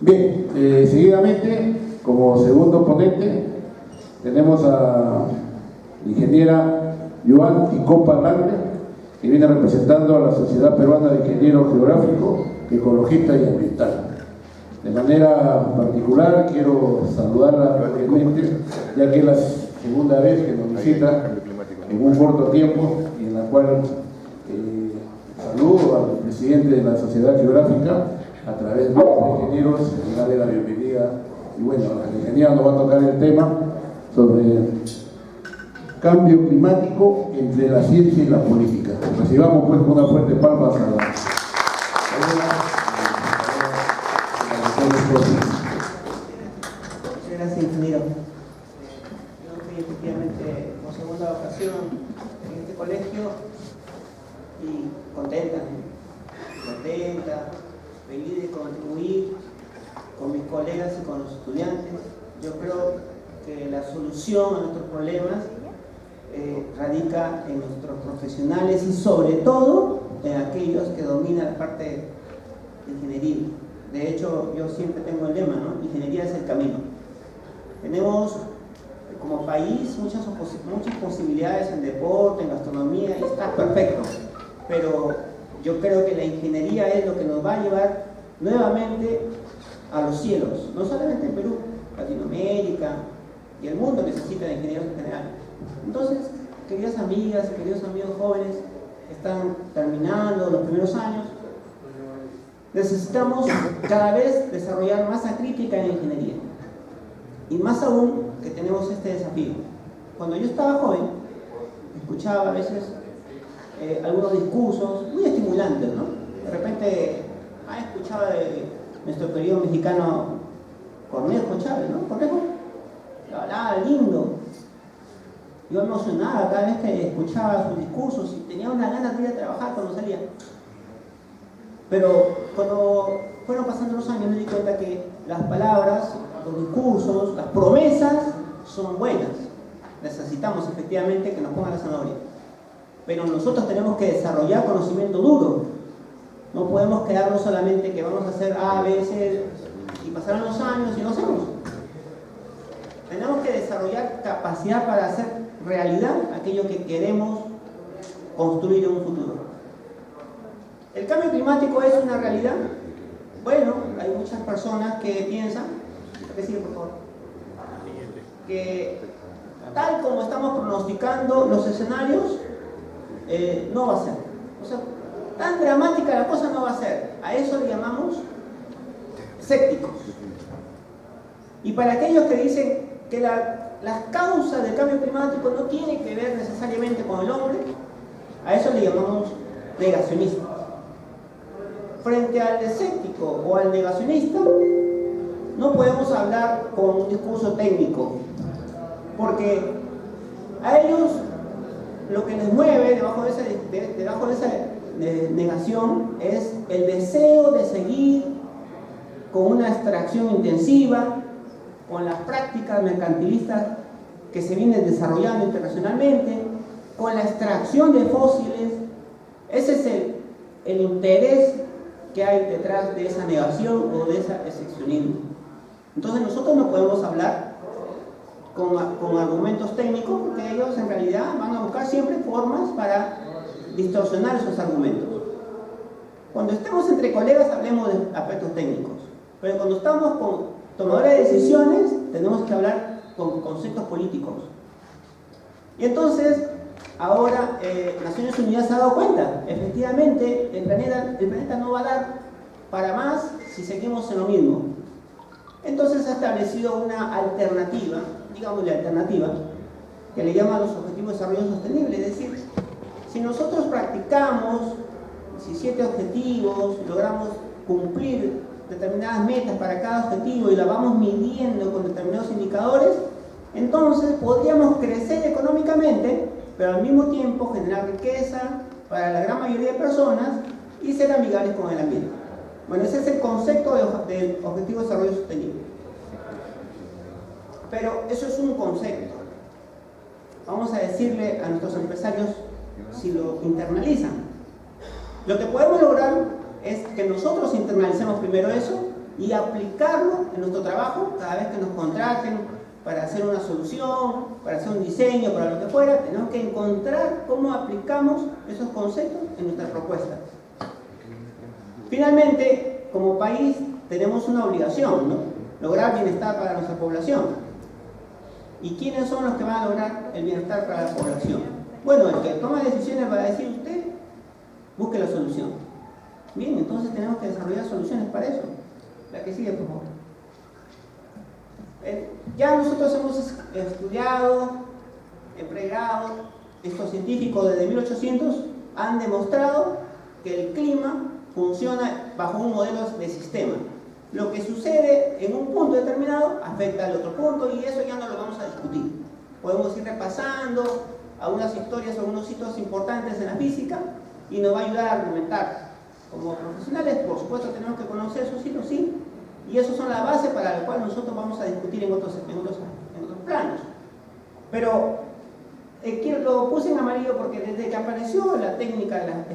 Bien, seguidamente, como segundo ponente, tenemos a la ingeniera Joan Ticopa Lange, que viene representando a la Sociedad Peruana de Ingeniero Geográfico, Ecologista y Ambiental. De manera particular, quiero saludarla cordialmente, ya que es la segunda vez que nos visita en un corto tiempo, y en la cual saludo al presidente de la Sociedad Geográfica a través de los ingenieros, y darle la bienvenida. Y bueno, la ingeniera nos va a tocar el tema sobre cambio climático entre la ciencia y la política. Recibamos pues con una fuerte palma a la Gracias, ingeniero. Yo estoy efectivamente por segunda ocasión en este colegio y contenta, feliz de contribuir con mis colegas y con los estudiantes. Yo creo que la solución a nuestros problemas radica en nuestros profesionales y sobre todo en aquellos que dominan la parte de ingeniería. De hecho, yo siempre tengo el lema, ¿no? Ingeniería es el camino. Tenemos como país muchas posibilidades en deporte, en gastronomía, y está perfecto. Pero yo creo que la ingeniería es lo que nos va a llevar nuevamente a los cielos. No solamente en Perú, Latinoamérica y el mundo necesita de ingenieros en general. Entonces, queridas amigas, queridos amigos jóvenes que están terminando los primeros años, necesitamos cada vez desarrollar masa crítica en la ingeniería. Y más aún que tenemos este desafío. Cuando yo estaba joven, escuchaba a veces algunos discursos muy estimulantes, ¿no? De repente, escuchaba de nuestro querido mexicano Cornejo Chávez, ¿no? Cornejo, hablaba lindo. Yo me emocionaba cada vez que escuchaba sus discursos y tenía una ganas de ir a trabajar cuando salía. Pero cuando fueron pasando los años me di cuenta que las palabras, los discursos, las promesas son buenas. Necesitamos efectivamente que nos pongan la zanahoria. Pero nosotros tenemos que desarrollar conocimiento duro. No podemos quedarnos solamente que vamos a hacer A, B, C y pasarán los años y no hacemos. Tenemos que desarrollar capacidad para hacer realidad aquello que queremos construir en un futuro. ¿El cambio climático es una realidad? Bueno, hay muchas personas que piensan, ¿qué sigue, por favor? Que tal como estamos pronosticando los escenarios, no va a ser. O sea, tan dramática la cosa no va a ser. A eso le llamamos escépticos. Y para aquellos que dicen que las causas del cambio climático no tienen que ver necesariamente con el hombre, a eso le llamamos negacionistas. Frente al escéptico o al negacionista, no podemos hablar con un discurso técnico, porque a ellos lo que les mueve debajo de esa negación es el deseo de seguir con una extracción intensiva, con las prácticas mercantilistas que se vienen desarrollando internacionalmente, con la extracción de fósiles. Ese es el interés que hay detrás de esa negación o de ese excepcionismo. Entonces nosotros no podemos hablar con argumentos técnicos, porque ellos en realidad van a buscar siempre formas para distorsionar esos argumentos. Cuando estemos entre colegas hablemos de aspectos técnicos, pero cuando estamos con tomadores de decisiones tenemos que hablar con conceptos políticos. Y entonces ahora Naciones Unidas se ha dado cuenta, efectivamente el planeta no va a dar para más si seguimos en lo mismo. Entonces ha establecido una alternativa, digamos la alternativa, que le llaman los Objetivos de Desarrollo Sostenible. Es decir, si nosotros practicamos 17 objetivos, logramos cumplir determinadas metas para cada objetivo y la vamos midiendo con determinados indicadores, entonces podríamos crecer económicamente, pero al mismo tiempo generar riqueza para la gran mayoría de personas y ser amigables con el ambiente. Bueno, ese es el concepto del Objetivo de Desarrollo Sostenible. Pero eso es un concepto. Vamos a decirle a nuestros empresarios si lo internalizan. Lo que podemos lograr es que nosotros internalicemos primero eso y aplicarlo en nuestro trabajo cada vez que nos contraten para hacer una solución, para hacer un diseño, para lo que fuera. Tenemos que encontrar cómo aplicamos esos conceptos en nuestra propuesta. Finalmente, como país tenemos una obligación, ¿no? Lograr bienestar para nuestra población. ¿Y quiénes son los que van a lograr el bienestar para la población? Bueno, el que toma decisiones va a decir usted, busque la solución. Bien, entonces tenemos que desarrollar soluciones para eso. La que sigue, por favor. Ya nosotros hemos estudiado, pregrado, estos científicos desde 1800 han demostrado que el clima funciona bajo un modelo de sistema. Lo que sucede en un punto determinado afecta al otro punto y eso ya no lo vamos a discutir. Podemos ir repasando algunas historias, algunos hitos importantes en la física y nos va a ayudar a argumentar. Como profesionales, por supuesto, tenemos que conocer esos hitos, sí, y esos son la base para la cual nosotros vamos a discutir en otros planos. Pero lo puse en amarillo porque desde que apareció la técnica de la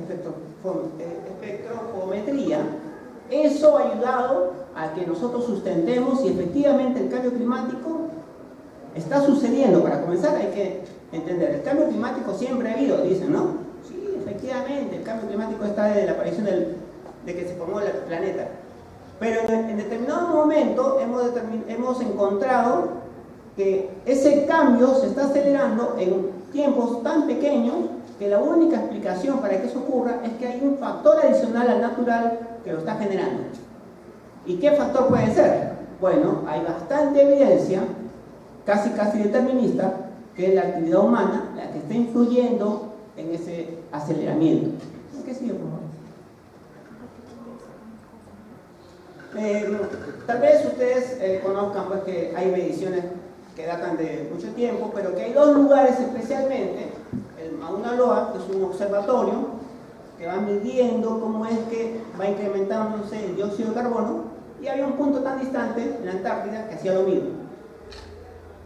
espectrofometría, eso ha ayudado a que nosotros sustentemos si efectivamente el cambio climático está sucediendo. Para comenzar hay que entender, el cambio climático siempre ha habido, dicen, ¿no? Sí, efectivamente, el cambio climático está desde la aparición de que se formó el planeta. Pero en determinado momento hemos encontrado que ese cambio se está acelerando en tiempos tan pequeños que la única explicación para que eso ocurra es que hay un factor adicional al natural que lo está generando. ¿Y qué factor puede ser? Bueno, hay bastante evidencia, casi determinista, que es la actividad humana la que está influyendo en ese aceleramiento. ¿Qué sigue, por favor? Tal vez ustedes conozcan pues, que hay mediciones que datan de mucho tiempo, pero que hay dos lugares especialmente, el Mauna Loa, que es un observatorio que va midiendo cómo es que va incrementándose el dióxido de carbono, y había un punto tan distante en la Antártida que hacía lo mismo.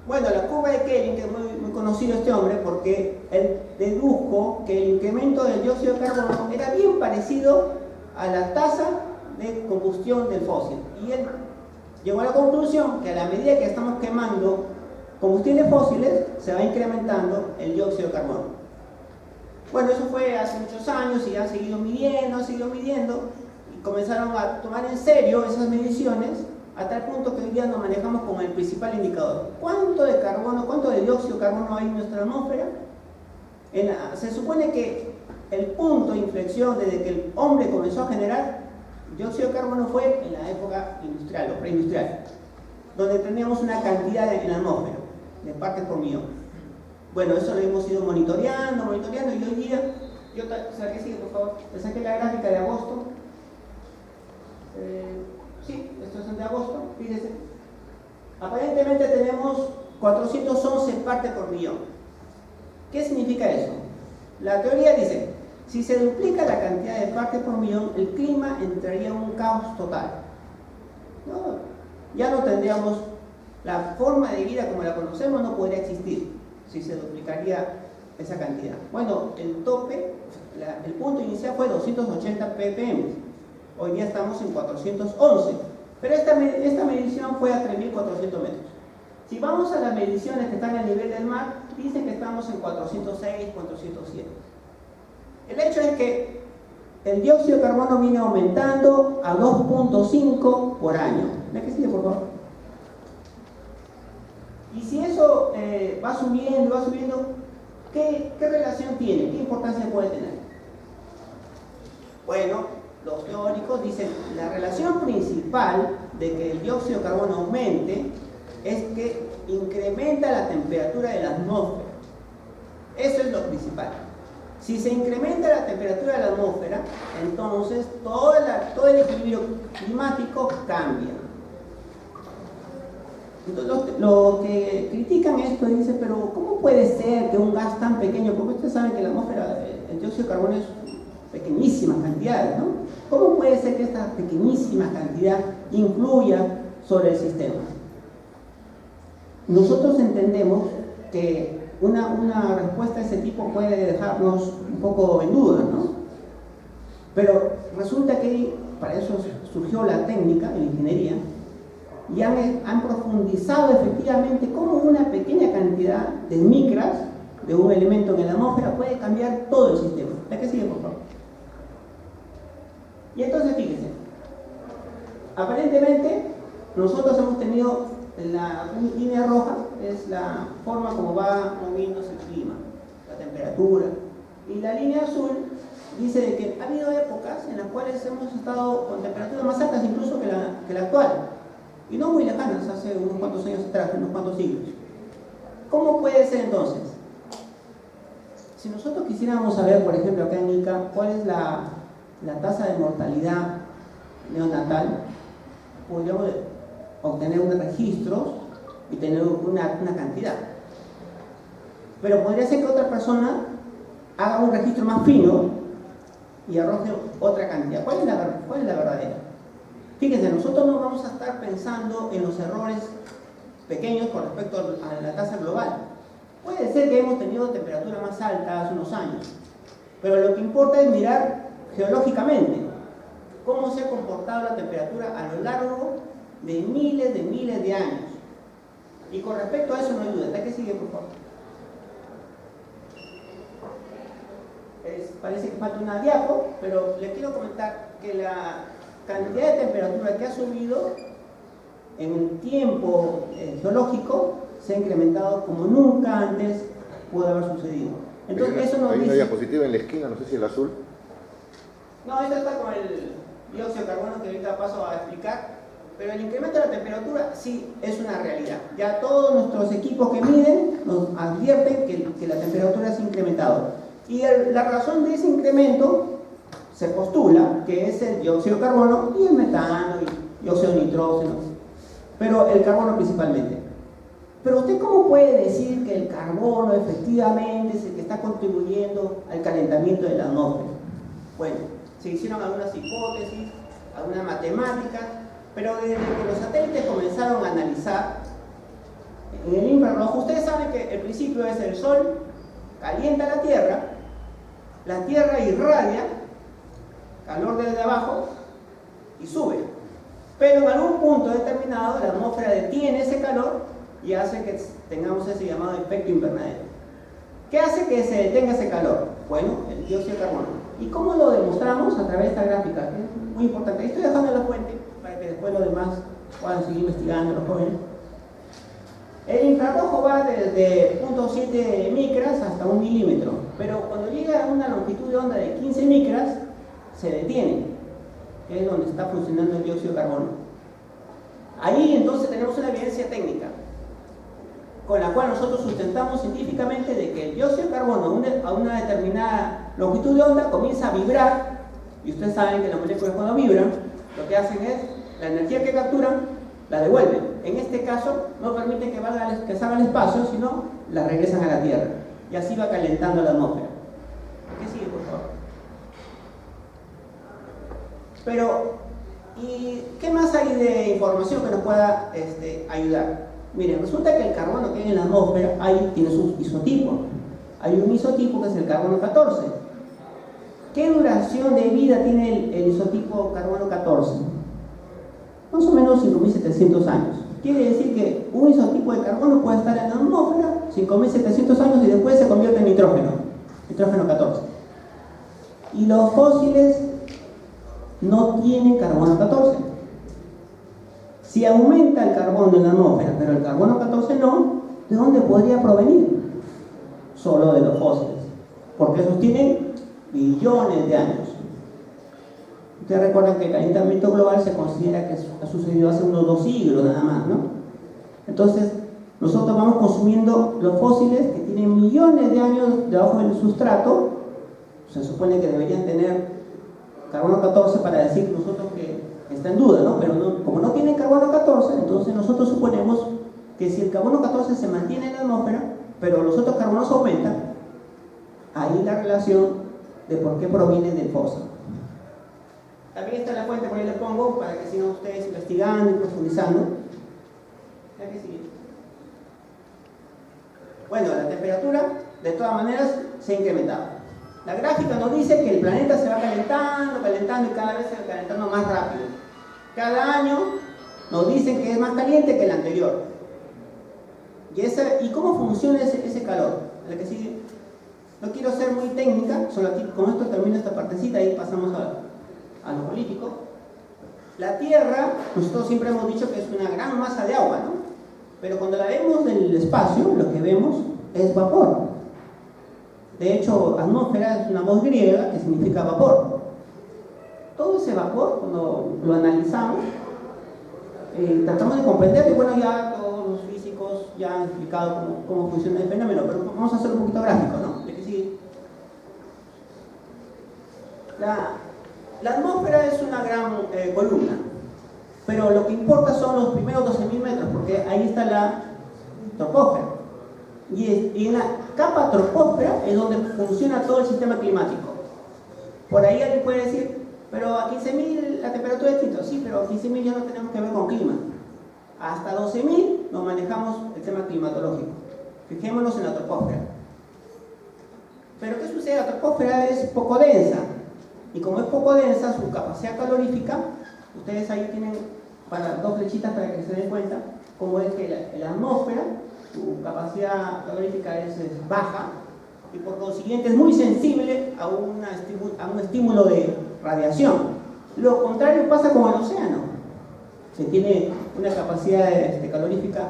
Bueno, la curva de Kelvin, que es muy conocido este hombre, porque él dedujo que el incremento del dióxido de carbono era bien parecido a la tasa de combustión del fósil. Y él llegó a la conclusión que a la medida que estamos quemando combustibles fósiles, se va incrementando el dióxido de carbono. Bueno, eso fue hace muchos años y han seguido midiendo, y comenzaron a tomar en serio esas mediciones a tal punto que hoy día nos manejamos como el principal indicador. ¿Cuánto de carbono, cuánto de dióxido de carbono hay en nuestra atmósfera? Se supone que el punto de inflexión desde que el hombre comenzó a generar dióxido de carbono fue en la época industrial o preindustrial, donde teníamos una cantidad en la atmósfera de partes por millón. Bueno, eso lo hemos ido monitoreando y hoy día, sigue, por favor, le saqué la gráfica de agosto. Sí, esto es de agosto, fíjense. Aparentemente tenemos 411 partes por millón. ¿Qué significa eso? La teoría dice, si se duplica la cantidad de partes por millón, el clima entraría en un caos total. ¿No? Ya no tendríamos la forma de vida como la conocemos, no podría existir si se duplicaría esa cantidad. Bueno, el tope, el punto inicial fue 280 ppm. Hoy día estamos en 411, pero esta medición fue a 3.400 metros. Si vamos a las mediciones que están a nivel del mar, dicen que estamos en 406, 407. El hecho es que el dióxido de carbono viene aumentando a 2.5 por año. ¿Me que sigue, por favor? Y si eso va subiendo, ¿qué relación tiene? ¿Qué importancia puede tener? Bueno, los teóricos dicen la relación principal de que el dióxido de carbono aumente es que incrementa la temperatura de la atmósfera. Eso es lo principal. Si se incrementa la temperatura de la atmósfera, entonces todo el equilibrio climático cambia. Entonces, los que critican esto dicen, pero ¿cómo puede ser que un gas tan pequeño, porque ustedes saben que la atmósfera, el dióxido de carbono es pequeñísimas cantidades, ¿no? ¿Cómo puede ser que esta pequeñísima cantidad influya sobre el sistema? Nosotros entendemos que una respuesta de ese tipo puede dejarnos un poco en duda, ¿no? Pero resulta que para esos surgió la técnica, la ingeniería, y han profundizado efectivamente cómo una pequeña cantidad de micras de un elemento en la atmósfera puede cambiar todo el sistema. ¿La que sigue, por favor? Y entonces, fíjense, aparentemente nosotros hemos tenido la línea roja, es la forma como va moviéndose el clima, la temperatura, y la línea azul dice de que ha habido épocas en las cuales hemos estado con temperaturas más altas incluso que la actual, y no muy lejanas, hace unos cuantos años atrás, unos cuantos siglos. ¿Cómo puede ser entonces? Si nosotros quisiéramos saber, por ejemplo, acá en Ica, cuál es la tasa de mortalidad neonatal, podríamos obtener unos registros y tener una cantidad. Pero podría ser que otra persona haga un registro más fino y arroje otra cantidad. ¿Cuál es la verdadera? Fíjense, nosotros no vamos a estar pensando en los errores pequeños con respecto a la tasa global. Puede ser que hemos tenido temperaturas más altas hace unos años, pero lo que importa es mirar geológicamente cómo se ha comportado la temperatura a lo largo de miles de años. Y con respecto a eso no hay duda. ¿La que sigue, por favor? Parece que falta una diapo, pero les quiero comentar que la cantidad de temperatura que ha subido en el tiempo geológico se ha incrementado como nunca antes pudo haber sucedido. Entonces, eso nos hay dice... una diapositiva en la esquina, no sé si el azul. No, esta está con el dióxido de carbono que ahorita paso a explicar, pero el incremento de la temperatura sí es una realidad. Ya todos nuestros equipos que miden nos advierten que la temperatura se ha incrementado. Y la razón de ese incremento se postula que es el dióxido de carbono y el metano y dióxido de nitrógeno, pero el carbono principalmente. Pero usted, ¿cómo puede decir que el carbono efectivamente es el que está contribuyendo al calentamiento de la atmósfera? Bueno, se hicieron algunas hipótesis, algunas matemáticas, pero desde que los satélites comenzaron a analizar en el infrarrojo, ustedes saben que el principio es el Sol calienta la Tierra irradia calor desde abajo y sube. Pero en algún punto determinado la atmósfera detiene ese calor y hace que tengamos ese llamado efecto invernadero. ¿Qué hace que se detenga ese calor? Bueno, el dióxido de carbono. ¿Y cómo lo demostramos? A través de esta gráfica, que es muy importante. Estoy dejando la fuente para que después los demás puedan seguir investigando, los jóvenes. El infrarrojo va desde 0.7 micras hasta 1 milímetro, pero cuando llega a una longitud de onda de 15 micras, se detiene, que es donde está funcionando el dióxido de carbono. Ahí entonces tenemos una evidencia técnica, con la cual nosotros sustentamos científicamente de que el dióxido de carbono a una determinada longitud de onda comienza a vibrar, y ustedes saben que las moléculas cuando vibran, lo que hacen es, la energía que capturan, la devuelven. En este caso, no permiten que salga al espacio, sino la regresan a la Tierra. Y así va calentando la atmósfera. ¿Qué sigue, por favor? Pero, ¿y qué más hay de información que nos pueda ayudar? Miren, resulta que el carbono que hay en la atmósfera tiene sus isotipos. Hay un isotipo que es el carbono 14. ¿Qué duración de vida tiene el isotipo carbono 14? Más o menos 5.700 años. Quiere decir que un isotipo de carbono puede estar en la atmósfera 5.700 años y después se convierte en nitrógeno 14. Y los fósiles no tienen carbono 14. Si aumenta el carbono en la atmósfera, pero el carbono 14 no, ¿de dónde podría provenir? Solo de los fósiles, porque esos tienen billones de años. Ustedes recuerdan que el calentamiento global se considera que ha sucedido hace unos 2 siglos nada más, ¿no? Entonces, nosotros vamos consumiendo los fósiles que tienen millones de años debajo del sustrato. Se supone que deberían tener carbono 14 para decir nosotros que está en duda, ¿no? Pero no, como no tienen carbono 14, entonces nosotros suponemos que si el carbono 14 se mantiene en la atmósfera, pero los otros carbonos aumentan, ahí la relación de por qué proviene del fósil. También está la fuente, por ahí le pongo, para que sigan ustedes investigando y profundizando. ¿Ya que sigue? Bueno, la temperatura, de todas maneras, se ha incrementado. La gráfica nos dice que el planeta se va calentando y cada vez se va calentando más rápido. Cada año nos dicen que es más caliente que el anterior. ¿Y cómo funciona ese calor? La que sigue. No quiero ser muy técnica, solo aquí, con esto termino esta partecita y pasamos a lo político. La Tierra, nosotros siempre hemos dicho que es una gran masa de agua, ¿no? Pero cuando la vemos del espacio, lo que vemos es vapor. De hecho, atmósfera es una voz griega que significa vapor. Todo ese vapor, cuando lo analizamos, tratamos de comprender, y bueno, ya todos los físicos ya han explicado cómo funciona el fenómeno, pero vamos a hacer un poquito gráfico, ¿no? De que sí. La atmósfera es una gran columna, pero lo que importa son los primeros 12.000 metros, porque ahí está la troposfera. Y en la capa troposfera es donde funciona todo el sistema climático. Por ahí alguien puede decir, pero a 15.000 la temperatura es distinta. Sí, pero a 15.000 ya no tenemos que ver con clima. Hasta 12.000 nos manejamos el tema climatológico. Fijémonos en la troposfera. Pero ¿qué sucede? La troposfera es poco densa. Y como es poco densa, su capacidad calorífica, ustedes ahí tienen dos flechitas para que se den cuenta, como es que la atmósfera, su capacidad calorífica es baja, y por consiguiente es muy sensible a un estímulo de radiación. Lo contrario pasa con el océano, que tiene una capacidad calorífica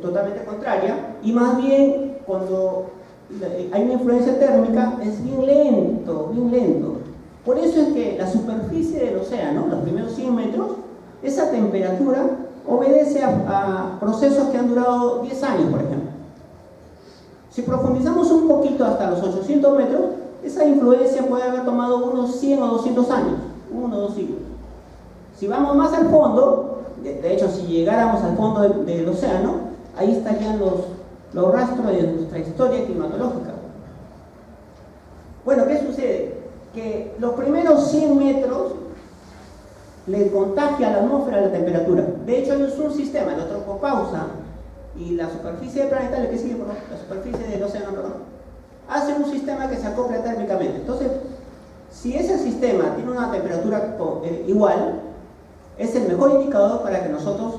totalmente contraria, y más bien cuando hay una influencia térmica es bien lento, bien lento. Por eso es que la superficie del océano, los primeros 100 metros, esa temperatura obedece a procesos que han durado 10 años, por ejemplo. Si profundizamos un poquito hasta los 800 metros, esa influencia puede haber tomado unos 100 o 200 años, 1 o 2 siglos. Si vamos más al fondo, de hecho si llegáramos al fondo del océano, ahí estarían los rastros de nuestra historia climatológica. Bueno, ¿qué sucede? Que los primeros 100 metros le contagia a la atmósfera la temperatura. De hecho, es un sistema, la tropopausa y la superficie planetaria, que sigue, la superficie del océano, perdón, hace un sistema que se acopla térmicamente. Entonces, si ese sistema tiene una temperatura igual, es el mejor indicador para que nosotros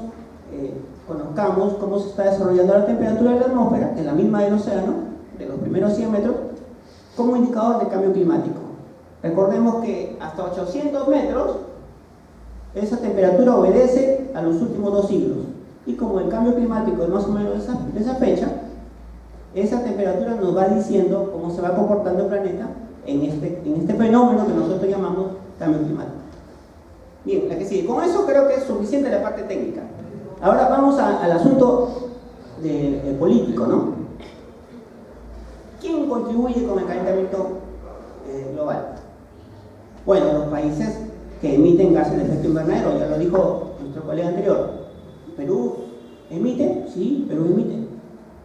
conozcamos cómo se está desarrollando la temperatura de la atmósfera, que es la misma del océano, de los primeros 100 metros, como indicador de cambio climático. Recordemos que hasta 800 metros esa temperatura obedece a los últimos 2 siglos. Y como el cambio climático es más o menos de esa fecha, esa temperatura nos va diciendo cómo se va comportando el planeta en este fenómeno que nosotros llamamos cambio climático. Bien, la que sigue. Con eso creo que es suficiente la parte técnica. Ahora vamos al asunto político, ¿no? ¿Quién contribuye con el calentamiento global? Bueno, los países que emiten gases de efecto invernadero, ya lo dijo nuestro colega anterior. ¿Perú emite? Sí, Perú emite.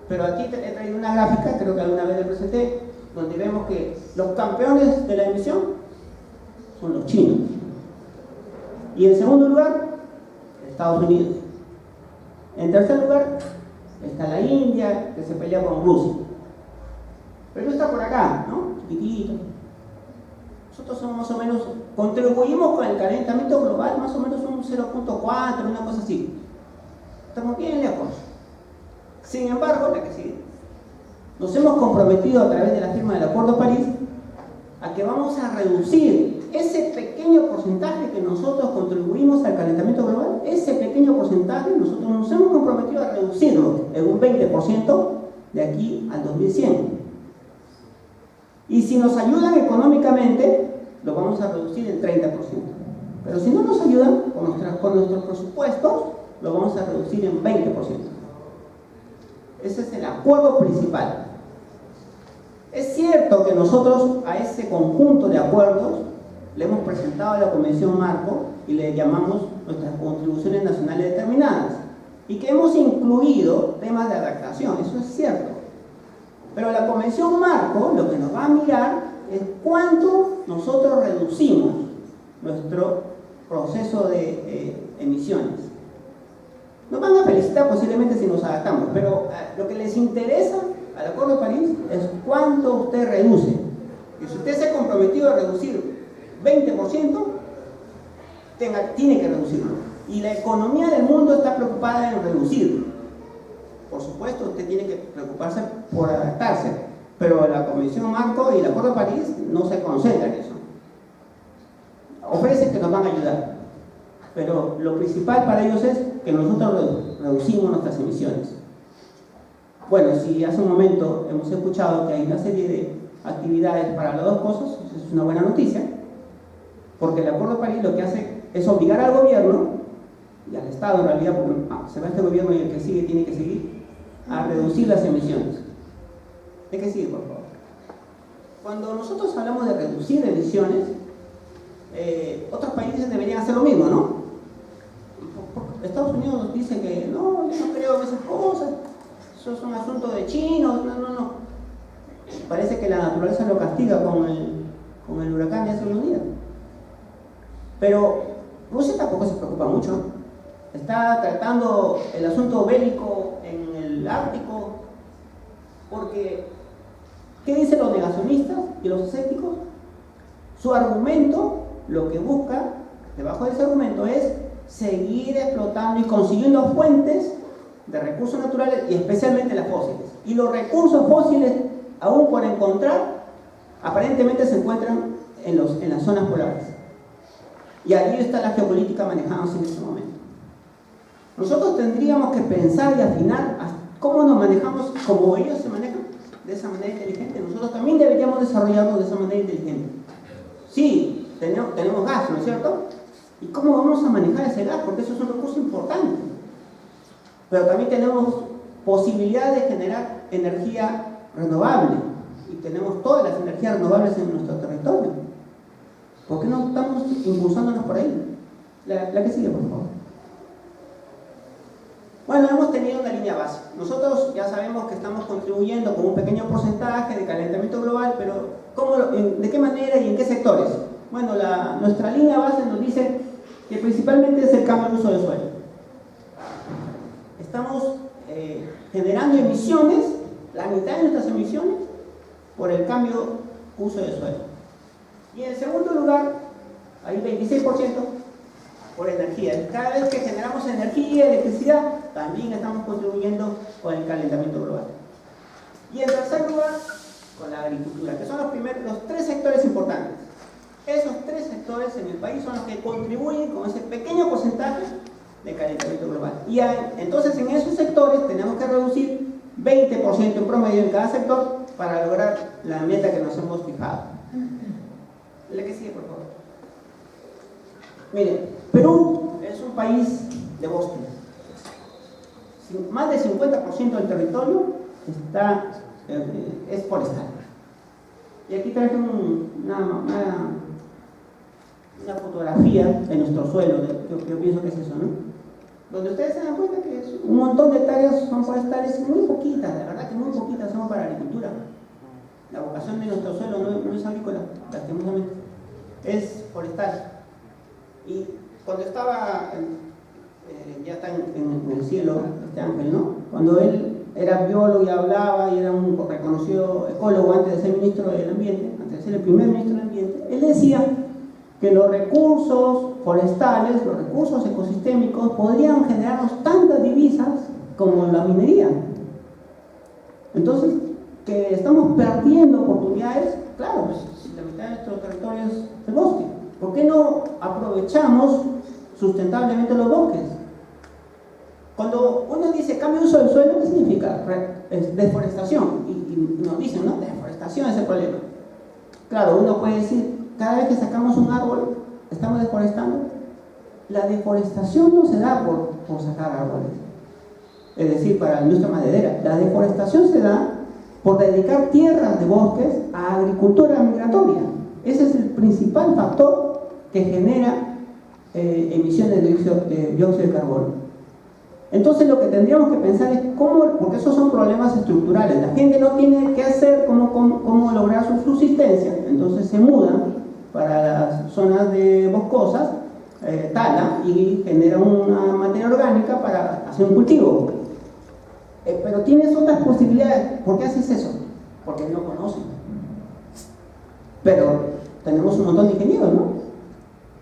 Pero aquí he traído una gráfica, creo que alguna vez le presenté, donde vemos que los campeones de la emisión son los chinos. Y en segundo lugar, Estados Unidos. En tercer lugar, está la India, que se pelea con Rusia. Perú está por acá, ¿no? Chiquitito. Nosotros somos más o menos, contribuimos con el calentamiento global más o menos un 0.4, una cosa así. Estamos bien lejos. Sin embargo, la que sigue, nos hemos comprometido a través de la firma del Acuerdo de París a que vamos a reducir ese pequeño porcentaje que nosotros contribuimos al calentamiento global, ese pequeño porcentaje nosotros nos hemos comprometido a reducirlo en un 20% de aquí al 2100. Y si nos ayudan económicamente, lo vamos a reducir en 30%. Pero si no nos ayudan con nuestros presupuestos, lo vamos a reducir en 20%. Ese es el acuerdo principal. Es cierto que nosotros a ese conjunto de acuerdos le hemos presentado a la Convención Marco y le llamamos nuestras contribuciones nacionales determinadas, y que hemos incluido temas de adaptación, eso es cierto. Pero la Convención Marco lo que nos va a mirar es cuánto nosotros reducimos nuestro proceso de emisiones. Nos van a felicitar posiblemente si nos adaptamos, pero lo que les interesa al Acuerdo de París es cuánto usted reduce. Y si usted se ha comprometido a reducir 20%, tiene que reducirlo. Y la economía del mundo está preocupada en reducirlo. Por supuesto, usted tiene que preocuparse por adaptarse, pero la Convención Marco y el Acuerdo de París no se concentran en eso. Ofrecen que nos van a ayudar, pero lo principal para ellos es que nosotros reducimos nuestras emisiones. Bueno, si hace un momento hemos escuchado que hay una serie de actividades para las dos cosas, eso es una buena noticia, porque el Acuerdo de París lo que hace es obligar al gobierno y al Estado, en realidad, porque se va este gobierno y el que sigue tiene que seguir, a reducir las emisiones. ¿De qué sigue, por favor? Cuando nosotros hablamos de reducir emisiones, otros países deberían hacer lo mismo, ¿no? Estados Unidos nos dice que no, yo no creo en esas cosas, eso es un asunto de chinos, no. Parece que la naturaleza lo castiga con el huracán de hace unos días. Pero Rusia tampoco se preocupa mucho. Está tratando el asunto bélico en el Ártico, porque ¿qué dicen los negacionistas y los escépticos? Su argumento, lo que busca debajo de ese argumento es seguir explotando y consiguiendo fuentes de recursos naturales y especialmente las fósiles. Y los recursos fósiles, aún por encontrar, aparentemente se encuentran en las zonas polares. Y allí está la geopolítica manejándose en este momento. Nosotros tendríamos que pensar y afinar cómo nos manejamos, como ellos se manejan, de esa manera inteligente. Nosotros también deberíamos desarrollarnos de esa manera inteligente. Sí, tenemos gas, ¿no es cierto? ¿Y cómo vamos a manejar ese gas? Porque eso es un recurso importante. Pero también tenemos posibilidad de generar energía renovable. Y tenemos todas las energías renovables en nuestro territorio. ¿Por qué no estamos impulsándonos por ahí? La que sigue, por favor. Bueno, hemos tenido una línea base. Nosotros ya sabemos que estamos contribuyendo con un pequeño porcentaje de calentamiento global, pero ¿de qué manera y en qué sectores? Bueno, nuestra línea base nos dice que principalmente es el cambio de uso del suelo. Estamos generando emisiones, la mitad de nuestras emisiones, por el cambio de uso del suelo. Y en segundo lugar, hay 26% por energía. Cada vez que generamos energía, electricidad, también estamos contribuyendo con el calentamiento global. Y en tercer lugar, con la agricultura, que son los tres sectores importantes. Esos tres sectores en el país son los que contribuyen con ese pequeño porcentaje de calentamiento global. Y entonces en esos sectores tenemos que reducir 20% en promedio en cada sector para lograr la meta que nos hemos fijado. La que sigue, por favor. Miren, Perú es un país de bosques. Más del 50% del territorio es forestal. Y aquí traje una fotografía de nuestro suelo, yo pienso que es eso, ¿no? Donde ustedes se dan cuenta que un montón de hectáreas son forestales, muy poquitas, la verdad que muy poquitas son para agricultura. La vocación de nuestro suelo no es agrícola, lastimosamente, es forestal. Y cuando estaba, ya está en el cielo, este ángel, ¿no? Cuando él era biólogo y hablaba y era un reconocido ecólogo antes de ser ministro del ambiente, antes de ser el primer ministro del ambiente, él decía que los recursos forestales, los recursos ecosistémicos podrían generarnos tantas divisas como la minería. Entonces, que estamos perdiendo oportunidades, claro, pues si la mitad de nuestro territorio es el bosque, ¿por qué no aprovechamos sustentablemente los bosques? Cuando uno dice cambio de uso del suelo, ¿qué significa? Deforestación. Y nos dicen, ¿no? Deforestación es el problema. Claro, uno puede decir, cada vez que sacamos un árbol, estamos deforestando. La deforestación no se da por sacar árboles, es decir, para la industria maderera. La deforestación se da por dedicar tierras de bosques a agricultura migratoria. Ese es el principal factor que genera emisiones de dióxido de carbono. Entonces lo que tendríamos que pensar es cómo, porque esos son problemas estructurales, la gente no tiene qué hacer, cómo lograr su subsistencia, entonces se mudan para las zonas de boscosas, tala y genera una materia orgánica para hacer un cultivo. Pero tienes otras posibilidades. ¿Por qué haces eso? Porque no conocen. Pero tenemos un montón de ingenieros, ¿no?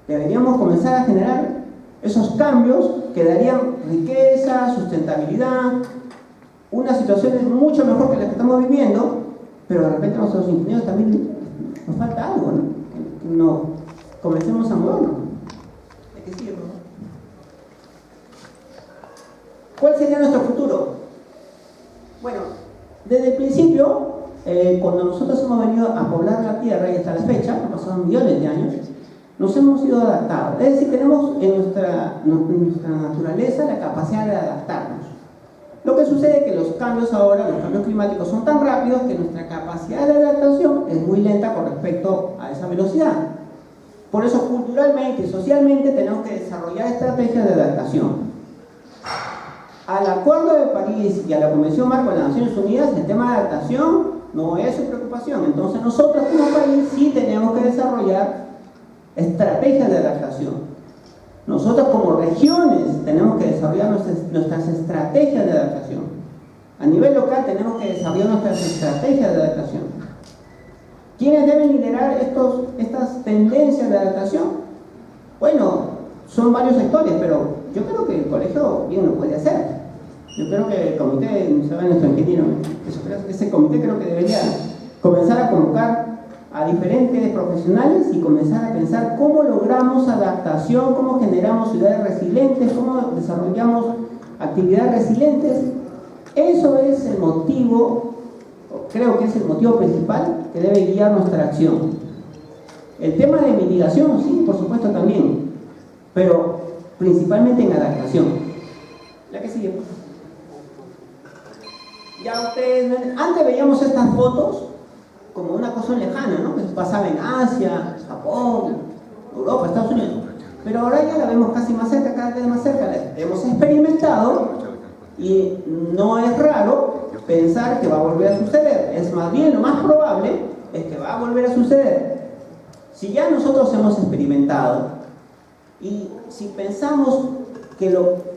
Deberíamos comenzar a generar esos cambios que darían riqueza, sustentabilidad, una situación mucho mejor que la que estamos viviendo, pero de repente a nuestros ingenieros también nos falta algo, ¿no? No comencemos a movernos. ¿De qué sirve? ¿Cuál sería nuestro futuro? Bueno, desde el principio, cuando nosotros hemos venido a poblar la Tierra y hasta la fecha, han pasado millones de años, nos hemos ido adaptando. Es decir, tenemos en nuestra naturaleza la capacidad de adaptarnos. Lo que sucede es que los cambios ahora, los cambios climáticos son tan rápidos que nuestra capacidad de adaptación es muy lenta con respecto a esa velocidad. Por eso, culturalmente y socialmente tenemos que desarrollar estrategias de adaptación. Al Acuerdo de París y a la Convención Marco de las Naciones Unidas, el tema de adaptación no es su preocupación. Entonces nosotros como país sí tenemos que desarrollar estrategias de adaptación. Nosotros como regiones tenemos que desarrollar nuestras estrategias de adaptación. A nivel local tenemos que desarrollar nuestras estrategias de adaptación. ¿Quiénes deben liderar estas tendencias de adaptación? Bueno, son varios sectores, pero yo creo que el colegio bien lo puede hacer. Yo creo que el comité, ¿saben? Nuestro ingeniero, ese comité creo que debería comenzar a convocar a diferentes profesionales y comenzar a pensar cómo logramos adaptación, cómo generamos ciudades resilientes, cómo desarrollamos actividades resilientes. Eso es el motivo, creo que es el motivo principal que debe guiar nuestra acción. El tema de mitigación, sí, por supuesto también, pero principalmente en adaptación. La que sigue. Ya ustedes, antes veíamos estas fotos como una cosa lejana, ¿no? Que pasaba en Asia, Japón, Europa, Estados Unidos. Pero ahora ya la vemos casi más cerca, cada vez más cerca. La hemos experimentado y no es raro pensar que va a volver a suceder. Es más bien, lo más probable es que va a volver a suceder. Si ya nosotros hemos experimentado y si pensamos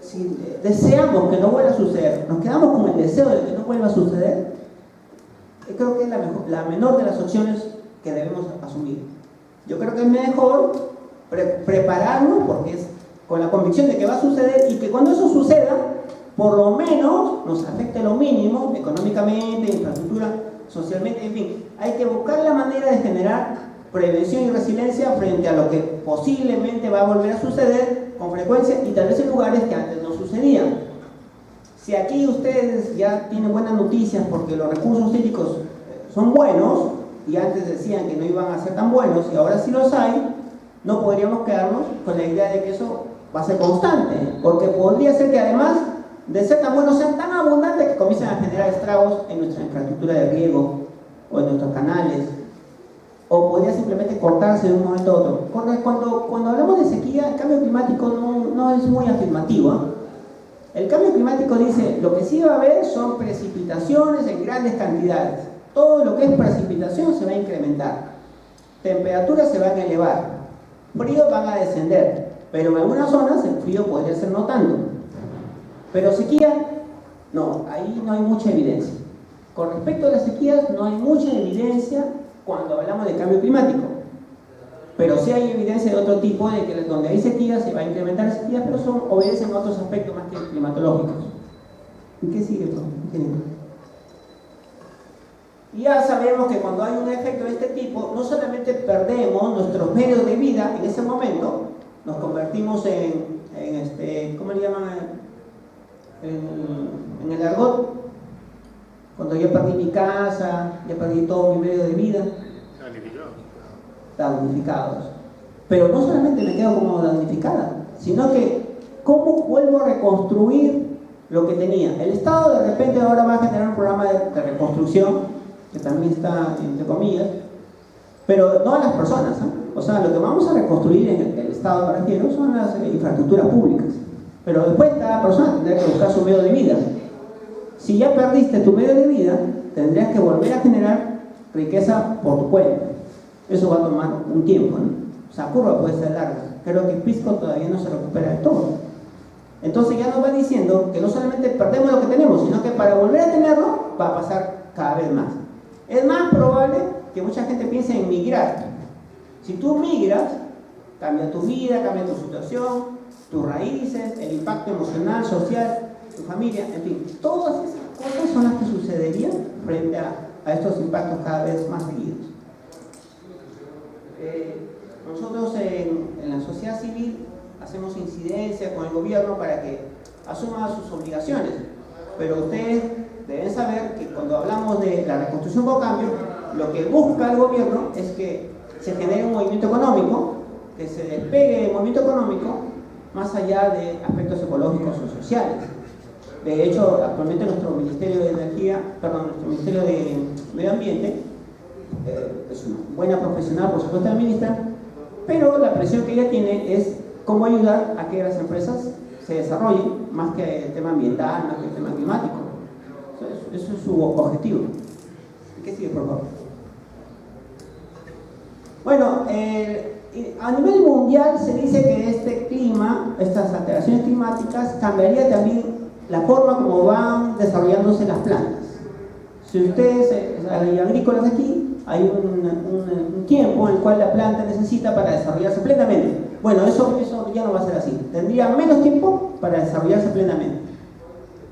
si deseamos que no vuelva a suceder, nos quedamos con el deseo de que no vuelva a suceder, creo que es la menor de las opciones que debemos asumir. Yo creo que es mejor prepararnos, porque es con la convicción de que va a suceder y que cuando eso suceda, por lo menos nos afecte lo mínimo, económicamente, infraestructura, socialmente, en fin. Hay que buscar la manera de generar prevención y resiliencia frente a lo que posiblemente va a volver a suceder con frecuencia y tal vez en lugares que antes no sucedían. Si aquí ustedes ya tienen buenas noticias porque los recursos hídricos son buenos y antes decían que no iban a ser tan buenos y ahora sí los hay, no podríamos quedarnos con la idea de que eso va a ser constante, porque podría ser que además de ser tan buenos sean tan abundantes que comiencen a generar estragos en nuestra infraestructura de riego o en nuestros canales, o podría simplemente cortarse de un momento a otro. Cuando hablamos de sequía, el cambio climático no es muy afirmativo, ¿eh? El cambio climático dice, lo que sí va a haber son precipitaciones en grandes cantidades. Todo lo que es precipitación se va a incrementar. Temperaturas se van a elevar. Fríos van a descender. Pero en algunas zonas el frío podría ser no tanto. Pero sequía, no, ahí no hay mucha evidencia. Con respecto a las sequías, no hay mucha evidencia cuando hablamos de cambio climático. Pero sí hay evidencia de otro tipo, de que donde hay sequías se va a incrementar las sequías, pero obedecen a otros aspectos más que climatológicos. ¿Y qué sigue, ingeniero? Ya sabemos que cuando hay un efecto de este tipo, no solamente perdemos nuestros medios de vida en ese momento, nos convertimos ¿cómo le llaman? En el argot, cuando yo perdí mi casa, ya perdí todo mi medio de vida. Damnificados. Pero no solamente me quedo como damnificada, sino que ¿cómo vuelvo a reconstruir lo que tenía? El Estado de repente ahora va a generar un programa de reconstrucción, que también está entre comillas, pero no a las personas, ¿eh? O sea, lo que vamos a reconstruir en el Estado, me refiero, son las infraestructuras públicas. Pero después cada persona tendrá que buscar su medio de vida. Si ya perdiste tu medio de vida, tendrías que volver a generar riqueza por tu cuenta. Eso va a tomar un tiempo, ¿no? O sea, la curva puede ser larga. Creo que Pisco todavía no se recupera de todo. Entonces ya nos va diciendo que no solamente perdemos lo que tenemos, sino que para volver a tenerlo va a pasar cada vez más. Es más probable que mucha gente piense en migrar. Si tú migras, Cambia tu vida, cambia tu situación, tus raíces, el impacto emocional, social, tu familia, en fin. Todas esas cosas son las que sucederían frente a estos impactos cada vez más seguidos. Nosotros en la sociedad civil hacemos incidencia con el gobierno para que asuma sus obligaciones, pero ustedes deben saber que cuando hablamos de la reconstrucción por cambio, lo que busca el gobierno es que se genere un movimiento económico, que se despegue el movimiento económico más allá de aspectos ecológicos o sociales. De hecho, actualmente nuestro Ministerio de nuestro Ministerio de Medio Ambiente es una buena profesional, por supuesto, la ministra, pero la presión que ella tiene es cómo ayudar a que las empresas se desarrollen más que el tema ambiental, más que el tema climático. Eso es su objetivo. ¿Qué sigue, por favor? Bueno, a nivel mundial se dice que este clima, estas alteraciones climáticas, cambiaría también la forma como van desarrollándose las plantas. Si ustedes, hay agrícolas aquí, hay un tiempo en el cual la planta necesita para desarrollarse plenamente. Bueno, eso ya no va a ser así. Tendría menos tiempo para desarrollarse plenamente.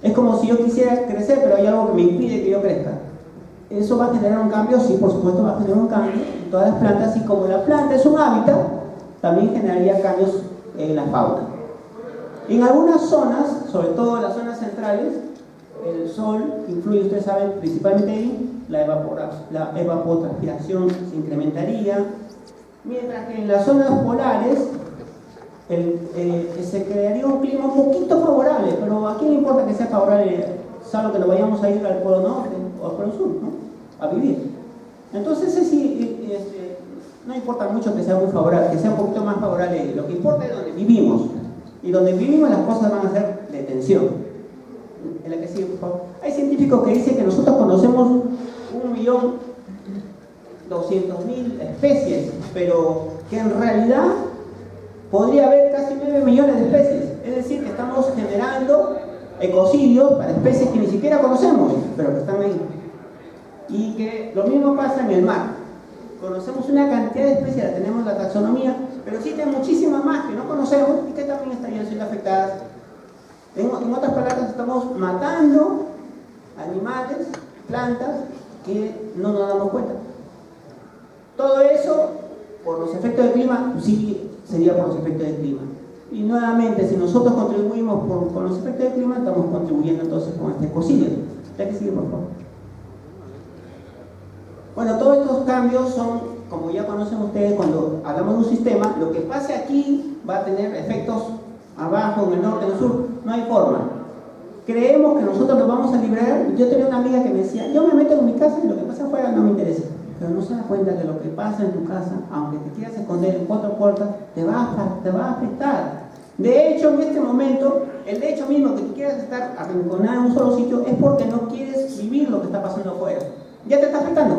Es como si yo quisiera crecer, pero hay algo que me impide que yo crezca. ¿Eso va a generar un cambio? Sí, por supuesto va a generar un cambio en todas las plantas, y como la planta es un hábitat, también generaría cambios en la fauna. En algunas zonas, sobre todo en las zonas centrales, el sol influye, ustedes saben, principalmente ahí, la evapotranspiración se incrementaría, mientras que en las zonas polares se crearía un clima un poquito favorable, pero ¿a quién le importa que sea favorable, salvo que nos vayamos a ir al polo norte o al polo sur, ¿no? A vivir? Entonces no importa mucho que sea muy favorable, que sea un poquito más favorable, lo que importa es donde vivimos, y donde vivimos las cosas van a ser de tensión. En la que sigue, por favor. Hay científicos que dicen que nosotros conocemos 1.200.000 especies, pero que en realidad podría haber casi 9 millones de especies. Es decir, que estamos generando ecocidios para especies que ni siquiera conocemos, pero que están ahí. Y que lo mismo pasa en el mar. Conocemos una cantidad de especies, tenemos la taxonomía, pero existen muchísimas más que no conocemos y que también estarían siendo afectadas. En otras palabras, estamos matando animales, plantas, que no nos damos cuenta. Todo eso, por los efectos del clima, sí sería por los efectos del clima. Y nuevamente, si nosotros contribuimos con los efectos del clima, estamos contribuyendo entonces con este ecocidio. Ya que sigue, por favor. Bueno, todos estos cambios son, como ya conocen ustedes, cuando hablamos de un sistema, lo que pase aquí va a tener efectos abajo, en el norte, en el sur. No hay forma. Creemos que nosotros nos vamos a librar. Yo tenía una amiga que me decía, yo me meto en mi casa y lo que pasa afuera no me interesa. Pero no se da cuenta que lo que pasa en tu casa, aunque te quieras esconder en 4 puertas, te va a afectar. De hecho, en este momento, el hecho mismo que tú quieras estar arrinconado en un solo sitio es porque no quieres vivir lo que está pasando afuera. Ya te está afectando.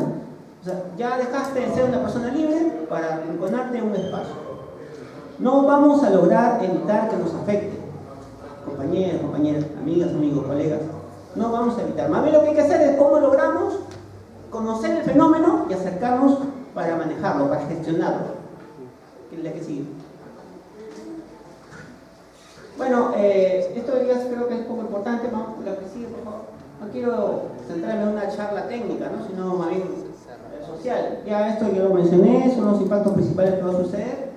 O sea, ya dejaste de ser una persona libre para arrinconarte en un espacio. No vamos a lograr evitar que nos afecte. Compañeras, amigas, amigos, colegas. No vamos a evitar. Más bien lo que hay que hacer es cómo logramos conocer el fenómeno y acercarnos para manejarlo, para gestionarlo. ¿Qué es la que sigue? Bueno, esto creo que es poco importante. Vamos con la que sigue, por favor. No quiero centrarme en una charla técnica, ¿no? Sino más bien social. Ya esto yo lo mencioné, son los impactos principales que va a suceder.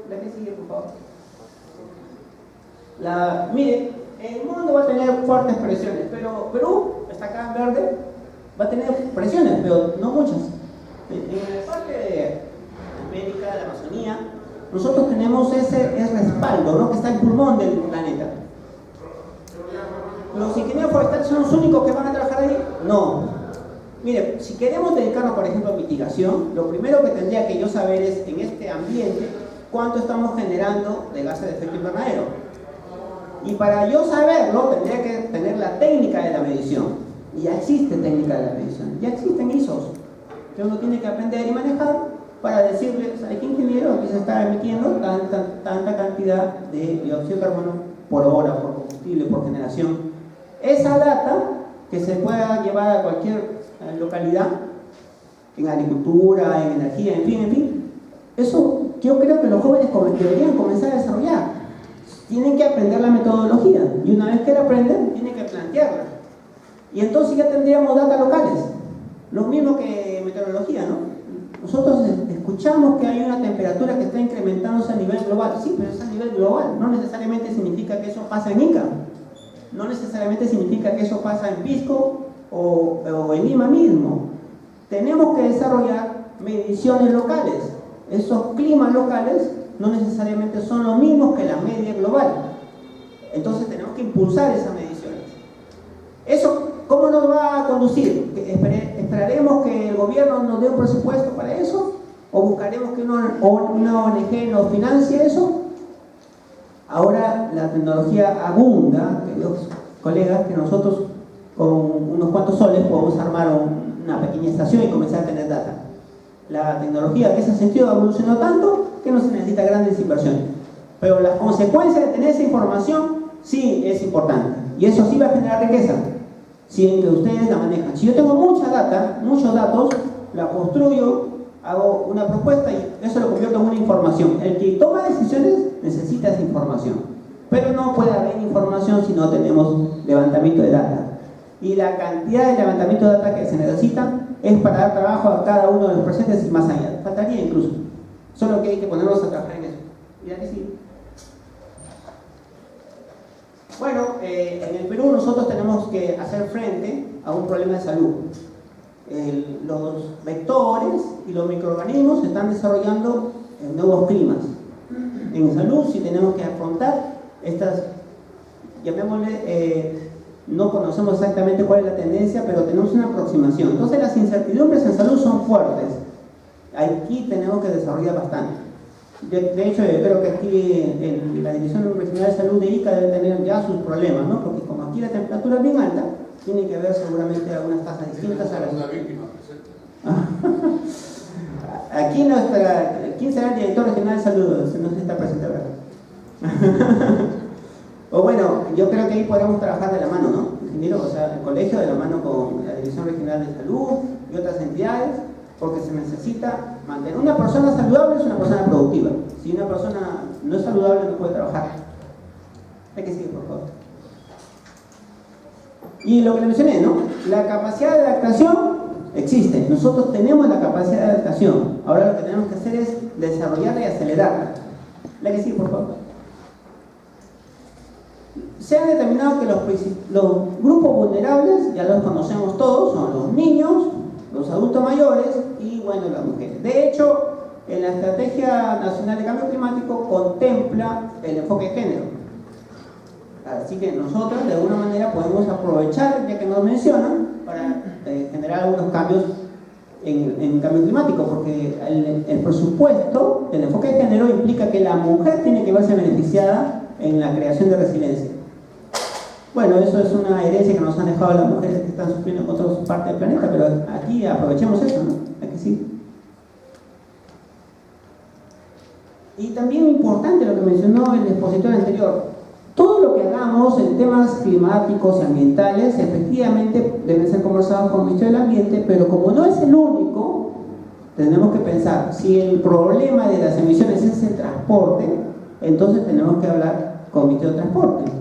La que sigue, por favor. Mire, el mundo va a tener fuertes presiones, pero Perú, está acá en verde, va a tener presiones, pero no muchas. En la parte de América, de la Amazonía, nosotros tenemos ese respaldo, ¿no? Que está en el pulmón del planeta. ¿Los ingenieros forestales son los únicos que van a trabajar ahí? No. Mire, si queremos dedicarnos, por ejemplo, a mitigación, lo primero que tendría que yo saber es, en este ambiente, cuánto estamos generando de gases de efecto invernadero. Y para yo saberlo, tendría que tener la técnica de la medición. Y ya existe técnica de la medición, ya existen ISOs que uno tiene que aprender y manejar para decirle, ¿sabe qué, ingeniero? Aquí se está emitiendo tanta cantidad de dióxido de carbono por hora, por combustible, por generación. Esa data que se pueda llevar a cualquier localidad, en agricultura, en energía, en fin, eso yo creo que los jóvenes deberían comenzar a desarrollar. Tienen que aprender la metodología y una vez que la aprenden, tienen que plantearla. Y entonces ya tendríamos datos locales, lo mismo que metodología, ¿no? Nosotros escuchamos que hay una temperatura que está incrementándose a nivel global. Sí, pero es a nivel global. No necesariamente significa que eso pasa en Ica. No necesariamente significa que eso pasa en Pisco o en Lima mismo. Tenemos que desarrollar mediciones locales. Esos climas locales no necesariamente son los mismos que la media global. Entonces tenemos que impulsar esas mediciones. ¿Eso cómo nos va a conducir? ¿Esperaremos que el gobierno nos dé un presupuesto para eso? ¿O buscaremos que una ONG nos financie eso? Ahora la tecnología abunda, queridos colegas, que nosotros con unos cuantos soles podemos armar una pequeña estación y comenzar a tener data. La tecnología que se ha sentido evolucionó tanto que no se necesita grandes inversiones. Pero las consecuencias de tener esa información sí es importante. Y eso sí va a generar riqueza, si en que ustedes la manejan. Si yo tengo mucha data, muchos datos, la construyo, hago una propuesta y eso lo convierto en una información. El que toma decisiones necesita esa información. Pero no puede haber información si no tenemos levantamiento de data. Y la cantidad de levantamiento de data que se necesita es para dar trabajo a cada uno de los presentes y más allá. Faltaría incluso. Solo que hay que ponernos a trabajar en eso. ¿Ya que sí? Bueno, en el Perú nosotros tenemos que hacer frente a un problema de salud. Los vectores y los microorganismos se están desarrollando en nuevos climas. En salud sí tenemos que afrontar estas, llamémosle, no conocemos exactamente cuál es la tendencia, pero tenemos una aproximación. Entonces las incertidumbres en salud son fuertes. Aquí tenemos que desarrollar bastante. De hecho, yo creo que aquí en la División Regional de Salud de Ica debe tener ya sus problemas, ¿no? Porque como aquí la temperatura es bien alta, tiene que haber seguramente algunas tasas distintas a las... Una víctima presente. Aquí ¿quién será el director regional de salud? No sé si está presente, ¿verdad? O bueno, yo creo que ahí podemos trabajar de la mano, ¿no? Ingeniero, o sea, el colegio de la mano con la División Regional de Salud y otras entidades, porque se necesita mantener. Una persona saludable es una persona productiva. Si una persona no es saludable no puede trabajar. Hay que seguir, por favor. Y lo que le mencioné, ¿no? La capacidad de adaptación existe. Nosotros tenemos la capacidad de adaptación. Ahora lo que tenemos que hacer es desarrollarla y acelerarla. La que sigue, por favor. Se ha determinado que los grupos vulnerables, ya los conocemos todos, son los niños, los adultos mayores y, bueno, las mujeres. De hecho, en la Estrategia Nacional de Cambio Climático contempla el enfoque de género. Así que nosotros, de alguna manera, podemos aprovechar, ya que nos mencionan, para generar algunos cambios en el cambio climático, porque el presupuesto del enfoque de género implica que la mujer tiene que verse beneficiada en la creación de resiliencia. Bueno, eso es una herencia que nos han dejado las mujeres que están sufriendo en otras partes del planeta, pero aquí aprovechemos eso, ¿no? Aquí sí. Y también importante lo que mencionó el expositor anterior. Todo lo que hagamos en temas climáticos y ambientales efectivamente deben ser conversados con el Ministerio del Ambiente, pero como no es el único, tenemos que pensar, si el problema de las emisiones es el transporte, entonces tenemos que hablar con el Ministerio de Transporte.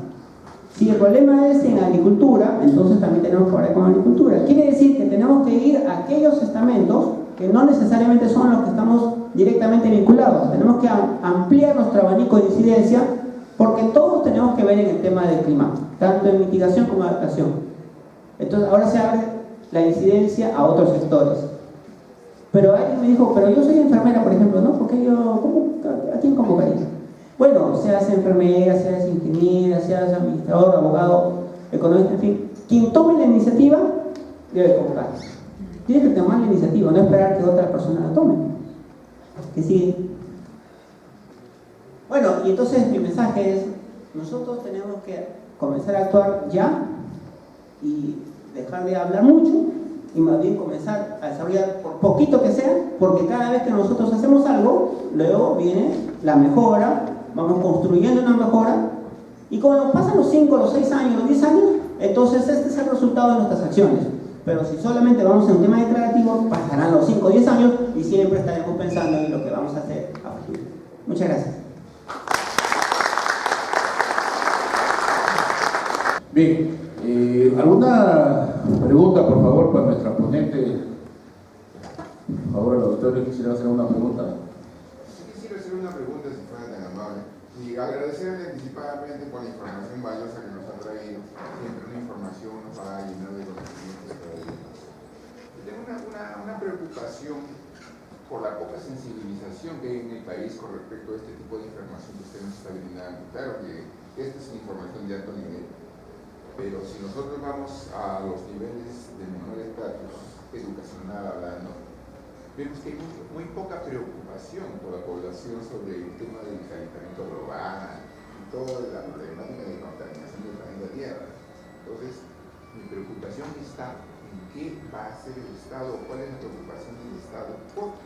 Si el problema es en agricultura, entonces también tenemos que hablar con agricultura. Quiere decir que tenemos que ir a aquellos estamentos que no necesariamente son los que estamos directamente vinculados. Tenemos que ampliar nuestro abanico de incidencia, porque todos tenemos que ver en el tema del clima, tanto en mitigación como en adaptación. Entonces ahora se abre la incidencia a otros sectores. Pero alguien me dijo, pero yo soy enfermera, por ejemplo, ¿no? Porque ¿a quién convocaría? Bueno, seas enfermera, seas ingeniera, seas administrador, abogado, economista, en fin, quien tome la iniciativa debe convocar. Tiene que tomar la iniciativa, no esperar que otra persona la tome. ¿Que sigue? Bueno, y entonces mi mensaje es, nosotros tenemos que comenzar a actuar ya y dejar de hablar mucho y más bien comenzar a desarrollar, por poquito que sea, porque cada vez que nosotros hacemos algo, luego viene la mejora, vamos construyendo una mejora, y cuando pasan los 5, los 6 años, los 10 años, entonces este es el resultado de nuestras acciones. Pero si solamente vamos en un tema declarativo, pasarán los 5 o 10 años y siempre estaremos pensando en lo que vamos a hacer a futuro. Muchas gracias. Bien, ¿alguna pregunta, por favor, para nuestra ponente? Por favor, el auditorio quisiera hacer una pregunta. Sí, quisiera hacer una pregunta, si fuera tan amable. Y agradecerle anticipadamente por la información valiosa que nos ha traído. Siempre una información nos va a llenar de conocimientos cada día más. Tengo una preocupación por la poca sensibilización que hay en el país con respecto a este tipo de información que usted nos está brindando. Claro que esta es una información de alto nivel, pero si nosotros vamos a los niveles de menor estatus educacional hablando, vemos que hay muy poca preocupación por la población sobre el tema del calentamiento global y toda la problemática de contaminación del planeta Tierra. Entonces, mi preocupación está en qué va a hacer el Estado, cuál es la preocupación del Estado por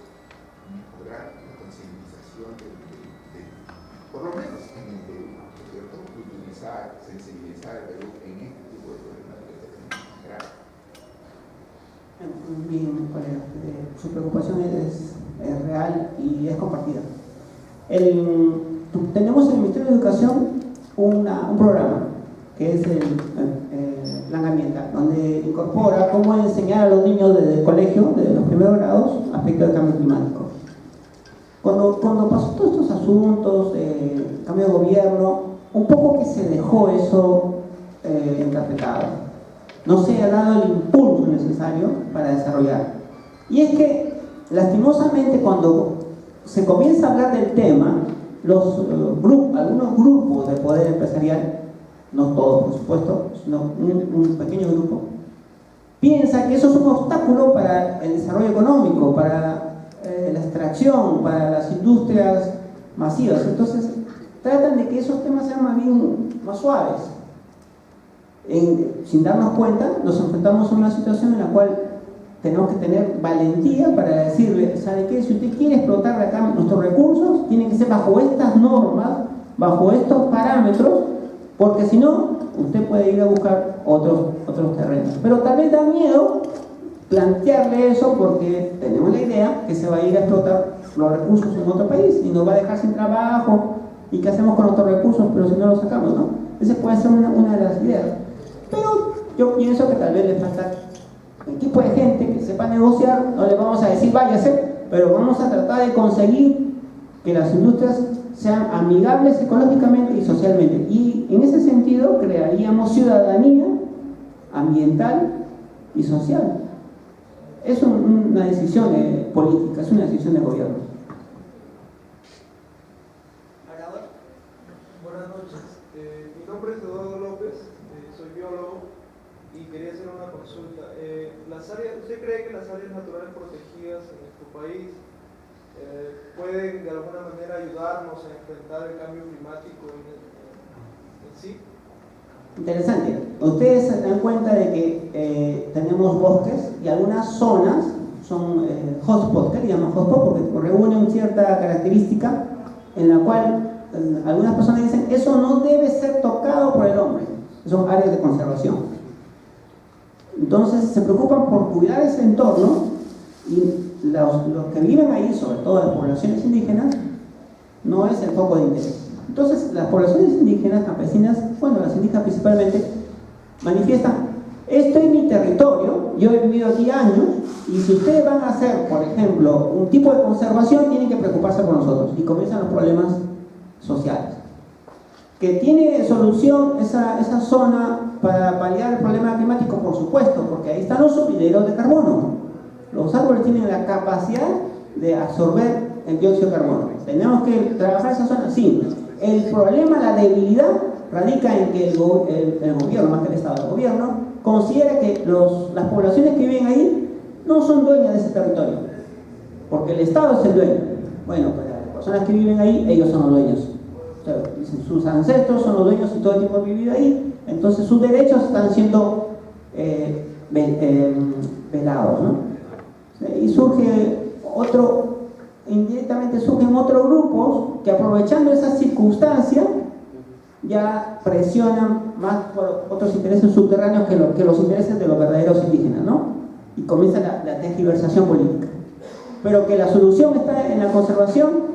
mejorar la concientización por lo menos en el Perú, ¿no es cierto? Utilizar, sensibilizar al Perú en este tipo de problemáticas que tenemos. Gracias. Bien, colega, su preocupación es real y es compartida. Tenemos en el Ministerio de Educación un programa que es el Plan Ambiental, donde incorpora cómo enseñar a los niños desde el colegio, desde los primeros grados, aspectos del cambio climático. Cuando pasó todos estos asuntos, cambio de gobierno, un poco que se dejó eso interpretado. No se ha dado el impulso necesario para desarrollar. Y es que, lastimosamente, cuando se comienza a hablar del tema, algunos grupos de poder empresarial, no todos por supuesto, sino un pequeño grupo, piensa que eso es un obstáculo para el desarrollo económico, para la extracción, para las industrias masivas. Entonces, tratan de que esos temas sean más suaves. Sin darnos cuenta, nos enfrentamos a una situación en la cual tenemos que tener valentía para decirle, ¿sabe qué? Si usted quiere explotar acá nuestros recursos, tiene que ser bajo estas normas, bajo estos parámetros, porque si no, usted puede ir a buscar otros terrenos. Pero tal vez da miedo plantearle eso porque tenemos la idea que se va a ir a explotar los recursos en otro país y nos va a dejar sin trabajo. ¿Y qué hacemos con nuestros recursos? Pero si no los sacamos, ¿no? Esa puede ser una de las ideas. Pero yo pienso que tal vez le falta un tipo de gente que sepa negociar. No le vamos a decir váyase, pero vamos a tratar de conseguir que las industrias sean amigables ecológicamente y socialmente. Y en ese sentido crearíamos ciudadanía ambiental y social. Es una decisión política, es una decisión de gobierno. Buenas noches. Mi nombre es Eduardo López, soy biólogo y quería hacer una consulta. ¿Usted cree que las áreas naturales protegidas en nuestro país pueden de alguna manera ayudarnos a enfrentar el cambio climático en sí? Interesante. Ustedes se dan cuenta de que tenemos bosques y algunas zonas son hotspots. ¿Qué le llaman hotspot? Porque reúnen cierta característica en la cual algunas personas dicen eso no debe ser tocado por el hombre. Son áreas de conservación. Entonces se preocupan por cuidar ese entorno y los que viven ahí, sobre todo las poblaciones indígenas, no es el foco de interés. Entonces las poblaciones indígenas, campesinas, bueno, las indígenas principalmente, manifiestan: esto es mi territorio, yo he vivido aquí años, y si ustedes van a hacer, por ejemplo, un tipo de conservación, tienen que preocuparse por nosotros. Y comienzan los problemas sociales. ¿Que tiene solución esa zona para paliar el problema climático? Por supuesto, porque ahí están los sumideros de carbono. Los árboles tienen la capacidad de absorber el dióxido de carbono. ¿Tenemos que trabajar esa zona? Sí. El problema, la debilidad, radica en que el gobierno, más que el Estado, el gobierno, considera que las poblaciones que viven ahí no son dueñas de ese territorio, porque el Estado es el dueño. Bueno, pues las personas que viven ahí, ellos son los dueños. O sea, sus ancestros son los dueños y todo el tiempo han vivido ahí, entonces sus derechos están siendo velados, ¿no? Y indirectamente surgen otros grupos que, aprovechando esa circunstancia, ya presionan más por otros intereses subterráneos que los intereses de los verdaderos indígenas, ¿no? Y comienza la tergiversación política. Pero que la solución está en la conservación,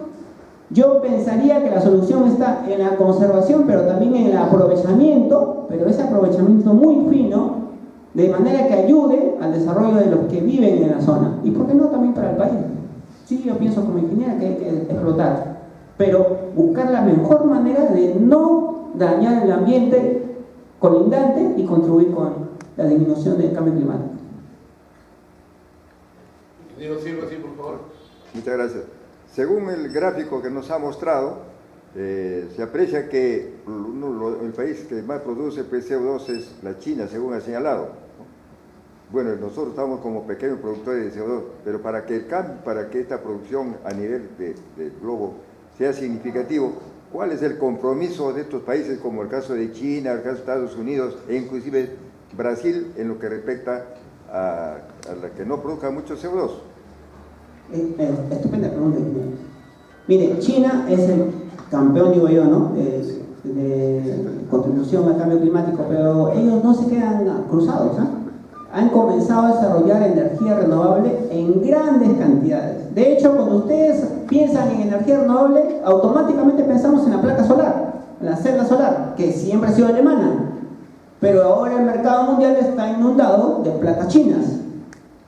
yo pensaría que la solución está en la conservación, pero también en el aprovechamiento, pero ese aprovechamiento muy fino, de manera que ayude al desarrollo de los que viven en la zona. Y por qué no también para el país. Sí, yo pienso como ingeniera que hay que explotar, pero buscar la mejor manera de no dañar el ambiente colindante y contribuir con la disminución del cambio climático. Ingeniero Silva, sí, por favor. Muchas gracias. Según el gráfico que nos ha mostrado, se aprecia que el país que más produce CO2 es la China, según ha señalado, ¿no? Bueno, nosotros estamos como pequeños productores de CO2, pero para que esta producción a nivel del globo sea significativo, ¿cuál es el compromiso de estos países, como el caso de China, el caso de Estados Unidos e inclusive Brasil, en lo que respecta a la que no produzca mucho CO2? Estupenda pregunta. Mire, China es el campeón, digo yo, ¿no? De contribución al cambio climático, pero ellos no se quedan cruzados, ¿eh? Han comenzado a desarrollar energía renovable en grandes cantidades. De hecho, cuando ustedes piensan en energía renovable, automáticamente pensamos en la placa solar, en la celda solar, que siempre ha sido alemana. Pero ahora el mercado mundial está inundado de placas chinas.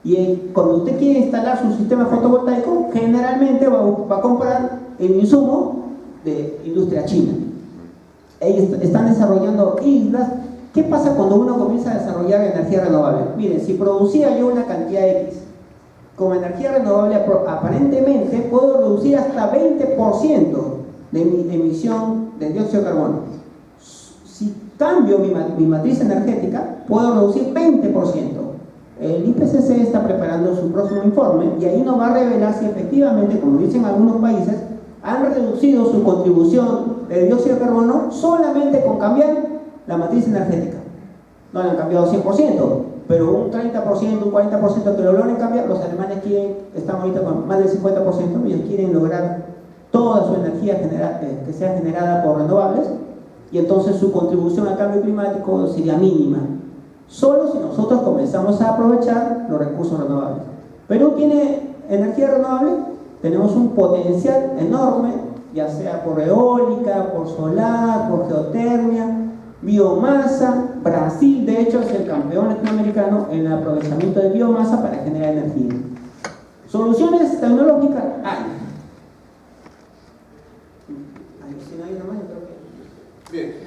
Y cuando usted quiere instalar su sistema fotovoltaico, generalmente va a comprar el insumo de industria china. Ellos están desarrollando islas. ¿Qué pasa cuando uno comienza a desarrollar energía renovable? Miren, si producía yo una cantidad X, con energía renovable aparentemente puedo reducir hasta 20% de mi emisión de dióxido de carbono. Si cambio mi matriz energética, puedo reducir 20%. El IPCC está preparando su próximo informe y ahí nos va a revelar si efectivamente, como dicen algunos países, han reducido su contribución de dióxido de carbono solamente con cambiar la matriz energética. No la han cambiado 100%, pero un 30%, un 40% que lo logren cambiar. Los alemanes están ahorita con más del 50%, ellos quieren lograr toda su energía que sea generada por renovables, y entonces su contribución al cambio climático sería mínima. Solo si nosotros comenzamos a aprovechar los recursos renovables. Perú tiene energía renovable, tenemos un potencial enorme, ya sea por eólica, por solar, por geotermia, biomasa. Brasil, de hecho, es el campeón latinoamericano en el aprovechamiento de biomasa para generar energía. Soluciones tecnológicas hay. Si no hay nada más, yo creo que... Bien.